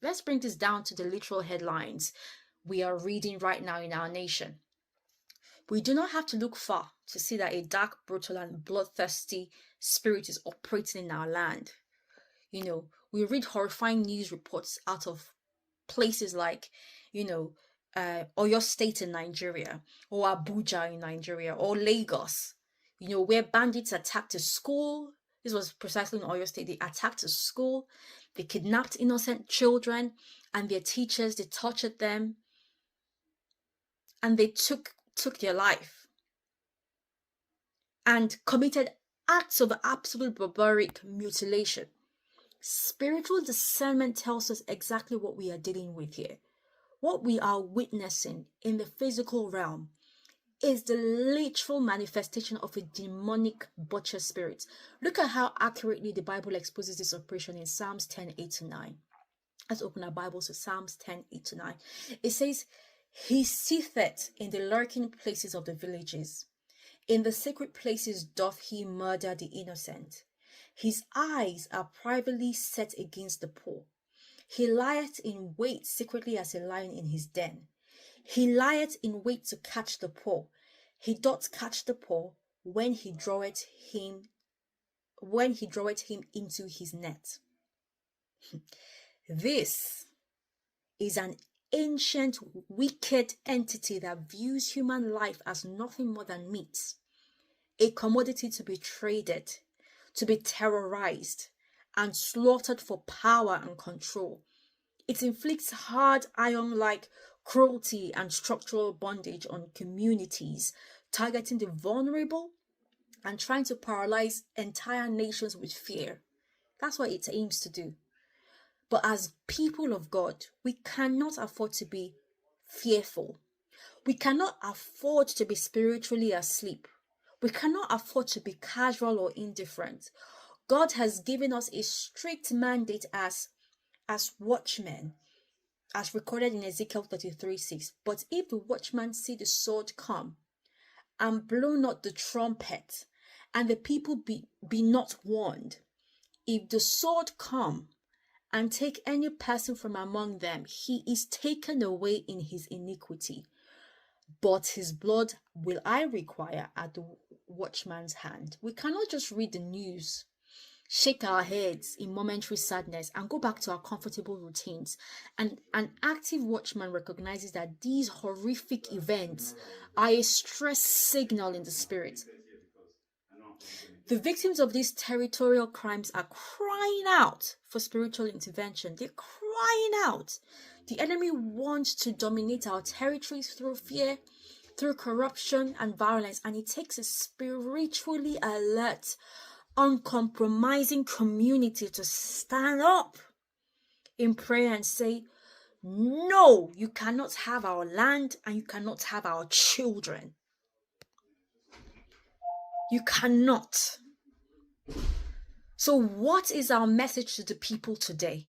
Let's bring this down to the literal headlines we are reading right now in our nation. We do not have to look far to see that a dark, brutal, and bloodthirsty spirit is operating in our land. We read horrifying news reports out of places like, you know, Oyo State in Nigeria, or Abuja in Nigeria, or Lagos, where bandits attacked a school. This was precisely in Oyo State. They attacked a school, they kidnapped innocent children and their teachers, they tortured them, and they took their life and committed acts of absolute barbaric mutilation. Spiritual discernment tells us exactly what we are dealing with here. What we are witnessing in the physical realm is the literal manifestation of a demonic butcher spirit. Look at how accurately the Bible exposes this operation in Psalms 10, 8 to 9. Let's open our Bibles to Psalms 10, 8 to 9. It says, "He sitteth in the lurking places of the villages. In the secret places doth he murder the innocent. His eyes are privately set against the poor. He lieth in wait secretly as a lion in his den. He lieth in wait to catch the poor. He doth catch the poor when he draweth him into his net." This is an ancient, wicked entity that views human life as nothing more than meat, a commodity to be traded, to be terrorized, and slaughtered for power and control. It inflicts hard iron-like cruelty and structural bondage on communities, targeting the vulnerable and trying to paralyze entire nations with fear. That's what it aims to do. But as people of God, we cannot afford to be fearful. We cannot afford to be spiritually asleep. We cannot afford to be casual or indifferent. God has given us a strict mandate as watchmen, as recorded in Ezekiel 33:6. "But if the watchman see the sword come, and blow not the trumpet, and the people be not warned, if the sword come, and take any person from among them, he is taken away in his iniquity. But his blood will I require at the watchman's hand." We cannot just read the news, shake our heads in momentary sadness, and go back to our comfortable routines. And an active watchman recognizes that these horrific events are a stress signal in the spirit. The victims of these territorial crimes are crying out for spiritual intervention. They're crying out. The enemy wants to dominate our territories through fear, through corruption and violence, and it takes a spiritually alert, uncompromising community to stand up in prayer and say, "No, you cannot have our land and you cannot have our children. You cannot." So what is our message to the people today?